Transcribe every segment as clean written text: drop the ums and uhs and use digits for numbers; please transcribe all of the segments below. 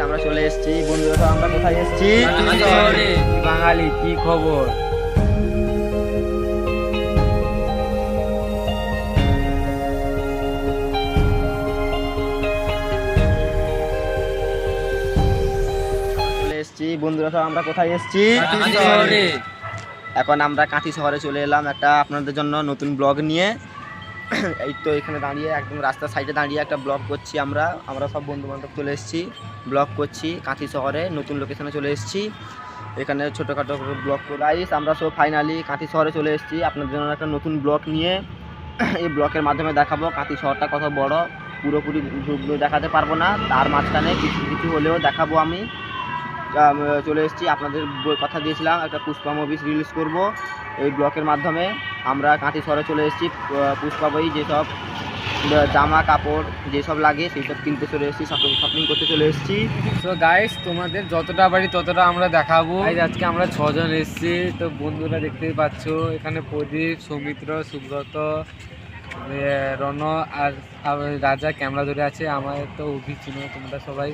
আমরা চলে এসেছি বন্ধুরা, তো আমরা কোথায় এসেছি? বাঙালি কি খবর? চলে এসেছি বন্ধুরা, তো আমরা কোথায় এসেছি? এখন আমরা কাঁথি শহরে চলে এলাম একটা আপনাদের জন্য নতুন ব্লগ নিয়ে। এই তো এখানে দাঁড়িয়ে একদম রাস্তার সাইডে দাঁড়িয়ে একটা ব্লগ করছি। আমরা সব বন্ধু বান্ধব চলে এসেছি, ব্লগ করছি কাঁথি শহরে নতুন লোকেশনে চলে এসেছি। এখানে ছোটোখাটো ব্লগ গাইস, আমরা সব ফাইনালি কাঁথি শহরে চলে এসেছি আপনাদের জন্য একটা নতুন ব্লগ নিয়ে। এই ব্লগের মাধ্যমে দেখাবো কাঁথি শহরটা কত বড়। পুরোপুরি দেখাতে পারবো না, তার মাঝখানে কিছু কিছু হলেও দেখাবো। আমি চলে এসেছি, আপনাদের কথা দিয়েছিলাম একটা পুষ্পা মুভি রিলিজ করব এই ব্লগের মাধ্যমে। আমরা কাঁথি শহরে চলে এসেছি, পুষ্পা বই যেসব জামা কাপড় যেসব লাগে সেই সব কিনতে চলে এসেছি, শপিং করতে চলে এসেছি। তো গাইস, তোমাদের যতটা পারি ততটা আমরা দেখাবো। আজকে আমরা 6 জন এসেছি, তো বন্ধুরা দেখতেই পাচ্ছ এখানে প্রদীপ, সৌমিত্র, সুব্রত, রণ আর রাজা ক্যামেরা ধরে আছে। আমার তো অভিচিন তোমরা সবাই।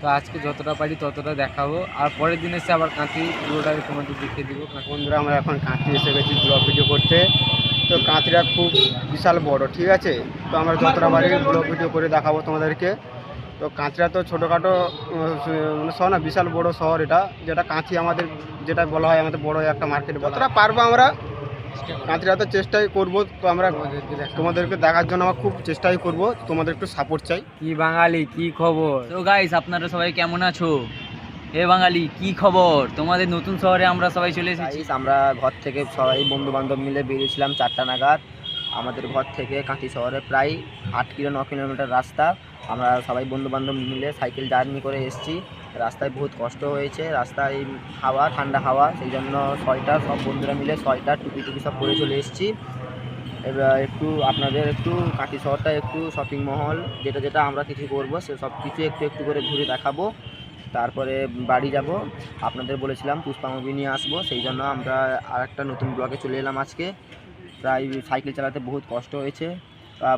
তো আজকে যতটা পারি ততটা দেখাবো, আর পরের দিন এসে আবার কাঁথি পুরোটা তোমাদের দেখিয়ে দিব। বন্ধুরা আমরা এখন কাঁথি এসে গেছি ব্লগ ভিডিও করতে। তো কাঁথিটা খুব বিশাল বড়, ঠিক আছে? তো আমরা যতটা পারি ব্লগ ভিডিও করে দেখাবো তোমাদেরকে। তো কাঁথিটা তো ছোটোখাটো মানে শহর না, বিশাল বড় শহর এটা, যেটা কাঁথি আমাদের যেটা বলা হয় আমাদের বড় একটা মার্কেট। যতটা পারবো আমরা কাঁথিটা তো চেষ্টাই করবো। তো আমরা তোমাদেরকে দেখার জন্য আমরা খুব চেষ্টাই করব, তোমাদের একটু সাপোর্ট চাই। কি বাঙালি কি খবর? তো গাইস, আপনারা সবাই কেমন আছো? হে বাঙালি কি খবর? তোমাদের নতুন শহরে আমরা সবাই চলে এসেছি। আমরা ঘর থেকে সবাই বন্ধু বান্ধব মিলে বেরিয়েছিলাম 4টা নাগাদ। আমাদের ঘর থেকে কাঁথি শহরে প্রায় 8 কিলোমিটার রাস্তা। আমরা সবাই বন্ধু বান্ধব মিলে সাইকেল জার্নি করে এসেছি। রাস্তায় বহুত কষ্ট হয়েছে, রাস্তায় হাওয়া, ঠান্ডা হাওয়া, সেই জন্য সোয়েটার সব বন্ধুরা মিলে সোয়েটার টুপি সব পরে চলে এসেছি। এবার একটু আপনাদের একটু কাঁথি শহরটা একটু শপিং মহল যেটা যেটা আমরা কিছু করবো সে সব কিছু একটু একটু করে ঘুরে দেখাবো। তারপরে বাড়ি যাব। আপনাদের বলেছিলাম পুষ্পা মুভি নিয়ে আসবো, সেই জন্য আমরা আরেকটা নতুন ব্লগে চলে এলাম আজকে। প্রায় সাইকেল চালাতে বহুত কষ্ট হয়েছে।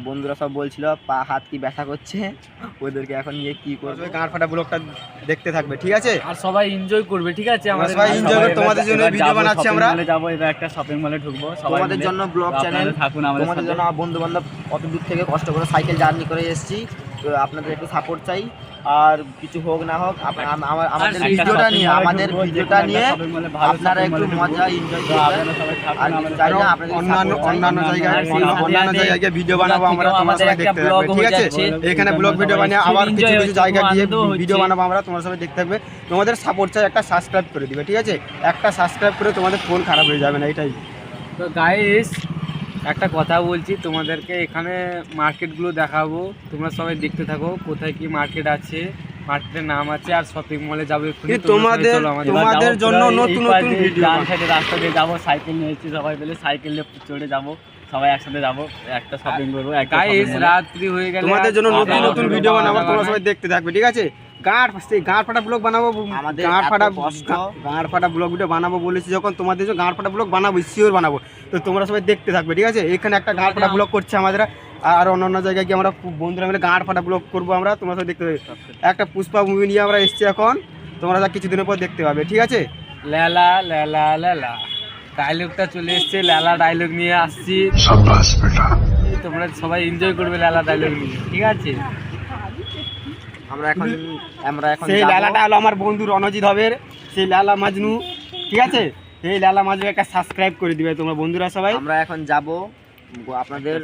বন্ধুরা সব বলছিল পা হাত কি ব্যথা করছে, ওদেরকে এখন নিয়ে কী করবে। গাঁট ফাটা ব্লগটা দেখতে থাকবে, ঠিক আছে? আর সবাই এনজয় করবে, ঠিক আছে? আমরা সবাই এনজয় করে তোমাদের জন্য ভিডিও বানাচ্ছি। আমরা যাব, এবার একটা শপিং মলে ঢুকবো তোমাদের জন্য ব্লগ চ্যানেল, তোমাদের জন্য বন্ধু বান্ধব কত দূর থেকে কষ্ট করে সাইকেল জার্নি করে এসেছি। তো আপনাদের একটু সাপোর্ট চাই, আর কিছু হোক না হোক আমাদের ভিডিওটা নিয়ে আপনারা একটু মজা এনজয় করবেন। আর চাই না আপনাদের অন্যান্য জায়গায় গিয়ে ভিডিও বানাবো আমরা, তোমরা সবাই দেখতে থাকবে, ঠিক আছে? এখানে ব্লগ ভিডিও বানিয়ে আবার কিছু কিছু জায়গায় গিয়ে ভিডিও বানাবো আমরা, তোমরা সবাই দেখতে থাকবে। তোমাদের সাপোর্ট চাই, একটা সাবস্ক্রাইব করে দিবে, ঠিক আছে? একটা সাবস্ক্রাইব করে তোমাদের ফোন খারাপ হয়ে যাবে না, এটাই। তো গাইস, একটা কথা বলছি তোমাদেরকে, এখানে মার্কেটগুলো দেখাবো, তোমরা সবাই দেখতে থাকো কোথায় কি মার্কেট আছে, মার্কেটের নাম আছে, আর শপিং মলে যাবো এক্ষুনি। তোমাদের জন্য নতুন নতুন ভিডিও রাস্তা দিয়ে যাবো, সাইকেল নিয়েছি সবাই মিলে, সাইকেলে চড়ে যাবো, সবাই একসাথে যাবো, একটা শপিং করবো। গাইস, রাত্রি হয়ে গেলে তোমাদের জন্য নতুন নতুন ভিডিও বানাবো, তোমরা সবাই দেখতে থাকবে, ঠিক আছে? গাঁট ফাটা ব্লগ বানাবো, গাঁট ফাটা ব্লগ ভিডিও বানাবো বলেছি যখন, তোমাদের জন্য গাঁট ফাটা ব্লগ বানাবো, শিওর বানাবো। তো তোমরা সবাই দেখতে থাকবে, ঠিক আছে? এখানে একটা গাঁট ফাটা ব্লগ করছে আমাদের, আর অন্যান্য জায়গায় গিয়ে আমরা বন্ধুরা মিলে গাঁট ফাটা ব্লগ করবো আমরা, তোমরা সবাই দেখতে পাবে। একটা পুষ্পা মুভি নিয়ে আমরা এসেছি এখন, তোমরা কিছুদিনের পর দেখতে পাবে, ঠিক আছে? লেলা লেলা লেলা ডায়লগটা চলে এসছে, লেলা ডায়লগ নিয়ে আসছি, তোমরা সবাই এনজয় করবে লেলা ডায়লগ নিয়ে, ঠিক আছে? আমরা এখন সেই লালাটা হলো আমার বন্ধু রণজিৎ হবের, সেই লালা মাজনু, ঠিক আছে? সেই লালা মাজনু একটা সাবস্ক্রাইব করে দিবে তোমরা বন্ধুরা সবাই। আমরা এখন যাব, আপনাদের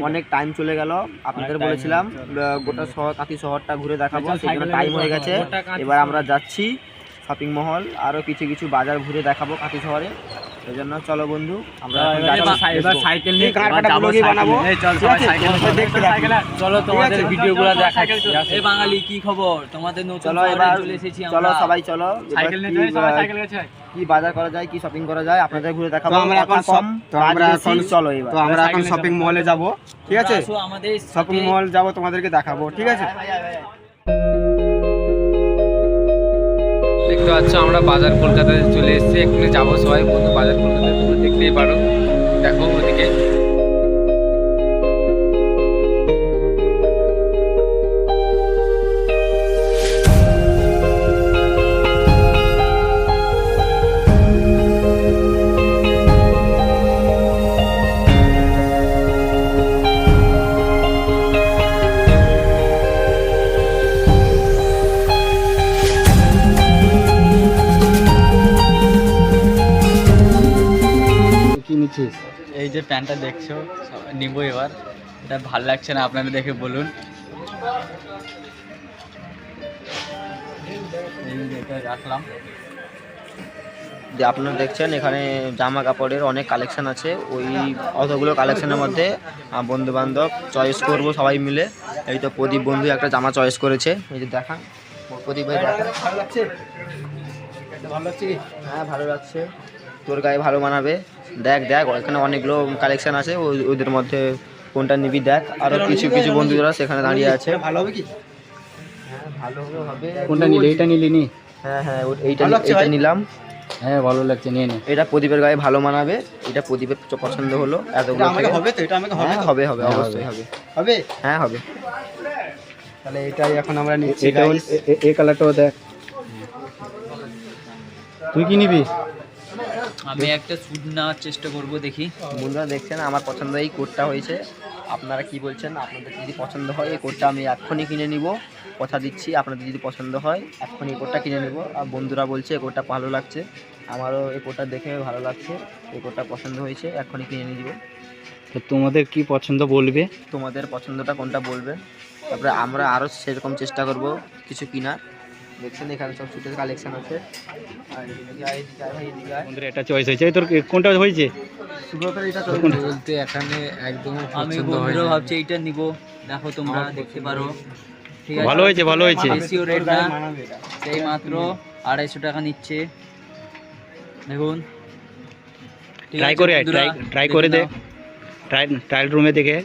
অনেক টাইম চলে গেল, আপনাদের বলেছিলাম গোটা শহর কাঁথি শহরটা ঘুরে দেখাবো, সেই জন্য টাইম হয়ে গেছে। এবার আমরা যাচ্ছি শপিং মহল, আরও কিছু কিছু বাজার ঘুরে দেখাবো কাঁথি শহরে, সেই জন্য চলো বন্ধু আমরা এবার সাইকেল নিয়ে বানাবো। চলো তোমাদের ভিডিওগুলো দেখাচ্ছি। এই বাঙালি কি খবর? তোমাদের নতুন চলো শহরে এবার চলে এসেছি চলো আমরা। সবাই চলো, সাইকেল নিয়ে যাই, সবাই সাইকেল গেছে। কি বাজার করা যায়, কি শপিং করা যায় আপনাদের ঘুরে দেখাবো। তো আমরা এখন চলো এবার তো আমরা এখন শপিং মলে যাব, ঠিক আছে? আসো আমাদের শপিং মল যাব, তোমাদেরকে দেখাবো, ঠিক আছে? দেখতে পাচ্ছ আমরা বাজার কলকাতায় চলে এসেছি, এক্ষুনি যাবো সবাই বন্ধু বাজার কলকাতায়, তোমরা দেখতেই পারো, দেখো ওদিকে। এই যে প্যান্টটা দেখছো নিবো এবার, এটা ভালো লাগছে না, আপনারা দেখে বলুন। এই যে এটা রাখলাম। যে আপনারা দেখছেন এখানে জামা কাপড়ের অনেক কালেকশন আছে, ওই অতগুলো কালেকশনের মধ্যে বন্ধু বান্ধব চয়েস করবো সবাই মিলে। এই তো প্রদীপ বন্ধু একটা জামা চয়েস করেছে, এই যে দেখান প্রদীপ ভাই, দেখান। ভালো লাগছে, ভালো লাগছে কি? হ্যাঁ ভালো লাগছে, তোর গায়ে ভালো মানাবে। দেখ দেখ এখানে অনেকগুলো কালেকশন আছে, ওদের মধ্যে কোনটা নিবি দেখ। আরও কিছু কিছু বন্ধুরা সেখানে দাঁড়িয়ে আছে। ভালো হবে কি? হ্যাঁ ভালো হবে। কোনটা নিলি? এইটা নিলি নি? হ্যাঁ হ্যাঁ এইটা ভালো লাগছে এইটা ভাই। নিলাম। হ্যাঁ ভালো লাগছে, নিয়ে নে। এটা প্রদীপের গায়ে ভালো মানাবে, এটা প্রদীপের পছন্দ হলো এটা এতগুলো আমাকে থেকে। হবে তো? এটা আমাকে হবে হ্যাঁ তো? হবে হবে, হ্যাঁ, অবশ্যই হবে। হবে। হ্যাঁ হবে। তাহলে এটাই এখন আমরা নিচ্ছি এটা guys। এই কালারটাও দেখ। তুই কি নিবি? আমি একটা স্যুট নেওয়ার চেষ্টা করব, দেখি। বন্ধুরা দেখছেন আমার পছন্দ এই কোটটা হয়েছে, আপনারা কি বলছেন? আপনাদের যদি পছন্দ হয় এই কোটটা আমি এক্ষুনি কিনে নিব, কথা দিচ্ছি। আপনাদের যদি পছন্দ হয় এক্ষুনি এই কোটটা কিনে নেব। আর বন্ধুরা বলছে এই কোটটা ভালো লাগছে, আমারও এই কোটটা দেখে ভালো লাগছে, এই কোটটা পছন্দ হয়েছে, এক্ষুনি কিনে নিয়ে যাব। তো তোমাদের কি পছন্দ বলবে? তোমাদের পছন্দটা কোনটা বলবেন, তারপরে আমরা আরও সেরকম চেষ্টা করব কিছু কিনার। দেখছেন এখানে সব সুটের কালেকশন আছে। আর এদিকে আয়, এদিকে আয় ভাই, এদিকে আয়। বন্ধুরা এটা চয়েস হয়েছে, তোর কোনটা হয়েছে? সুব্রতর এটা বলতে এখানে একদম আমি বন্ধুরা ভাবছি এইটা নিব, দেখো তোমরা দেখতে পারো। ঠিক আছে, ভালো হয়েছে, ভালো হয়েছে। বেশিও রেট না, সেই মাত্র 250 টাকা নিচ্ছে, দেখুন। ঠিক ট্রাই আছে করে বন্ধুরা, ট্রাই করে দেখে দেখ, ট্রায়াল রুমে দেখে।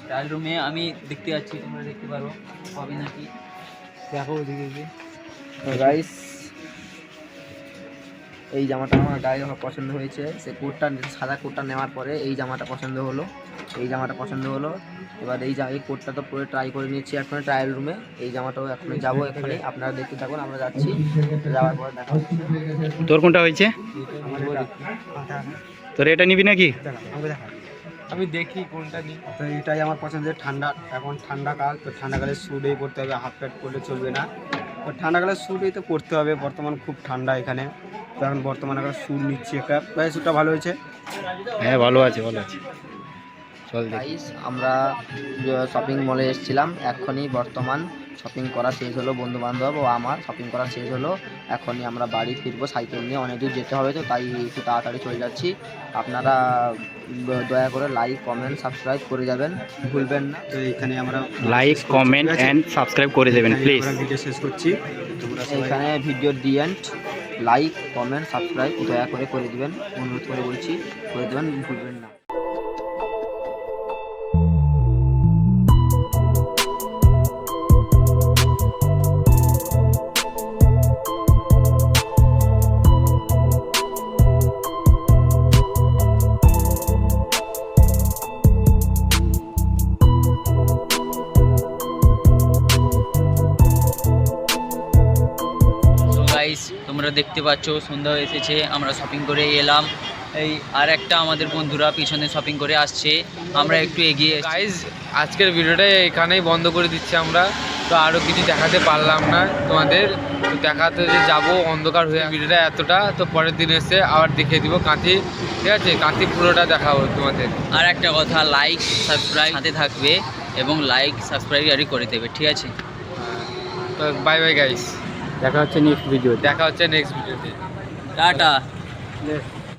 ট্রায়াল রুমে আমি দেখতে যাচ্ছি, তোমরা দেখতে পারো হবে নাকি, দেখো ওদিকে। গাইস এই জামাটা আমার গায়ে আমার পছন্দ হয়েছে, সে কোটটা সাদা কোটটা নেওয়ার পরে এই জামাটা পছন্দ হলো, এই জামাটা পছন্দ হলো। এবার এই কোটটা তো পুরো ট্রাই করে নিচ্ছি এখন ট্রায়াল রুমে, এই জামাটাও এখন যাবো এখানে, আপনারা দেখতে থাকুন, আমরা যাচ্ছি, যাওয়ার পর দেখা হচ্ছে। তোর কোনটা হয়েছে? তোর এটা নিবি নাকি? আমাকে দেখা। আমি দেখি কোনটা নিই। তো এটাই আমার পছন্দের। ঠান্ডা, এখন ঠান্ডাকাল, তো ঠান্ডাকালের স্যুটেই পরতে হবে, হাফ প্যান্ট পরলে চলবে না। তো ঠান্ডাকালের স্যুটেই তো পরতে হবে, বর্তমান খুব ঠান্ডা এখানে। তো এখন বর্তমানে একটা স্যুট নিচ্ছি একটা, ভাই স্যুটটা ভালো হয়েছে। হ্যাঁ ভালো আছে, ভালো আছে, চল দেখি। গাইস আমরা শপিং মলে এসেছিলাম, এখনই বর্তমান শপিং করা শেষ হলো, বন্ধু বান্ধব ও আমার শপিং করা শেষ হলো। এখনই আমরা বাড়ি ফিরবো, সাইকেল নিয়ে অনেক দূর যেতে হবে, তো তাই একটু তাড়াতাড়ি চলে যাচ্ছি। আপনারা দয়া করে লাইক কমেন্ট সাবস্ক্রাইব করে যাবেন, ভুলবেন না। তো এখানে আমরা লাইক কমেন্ট অ্যান্ড সাবস্ক্রাইব করে দেবেন প্লিজ। ভিডিও শেষ করছি। তোমরা সবাই এইখানে video the end, like comment subscribe দয়া করে দিবেন, অনুরোধ করে বলছি, করে দেবেন, ভুলবেন না। তো গাইস তোমরা দেখতে পাচ্ছ সন্ধ্যা হয়ে এসেছে, আমরা শপিং করে এলাম। এই আর একটা আমাদের বন্ধুরা পিছনে শপিং করে আসছে, আমরা একটু এগিয়ে গাইজ আজকের ভিডিওটা এখানেই বন্ধ করে দিচ্ছি আমরা। তো আরও কিছু দেখাতে পারলাম না তোমাদের, তো দেখাতে যে যাবো অন্ধকার হয়ে, ভিডিওটা এতটা। তো পরের দিন এসে আবার দেখিয়ে দিব কাঁথি, ঠিক আছে? কাঁথি পুরোটা দেখাবো তোমাদের। আর একটা কথা, লাইক সাবস্ক্রাইব সাথে থাকবে এবং লাইক সাবস্ক্রাইব আরই করে দেবে, ঠিক আছে? তো বাই বাই গাইস, দেখা হচ্ছে নেক্সট ভিডিওতে। টাটা।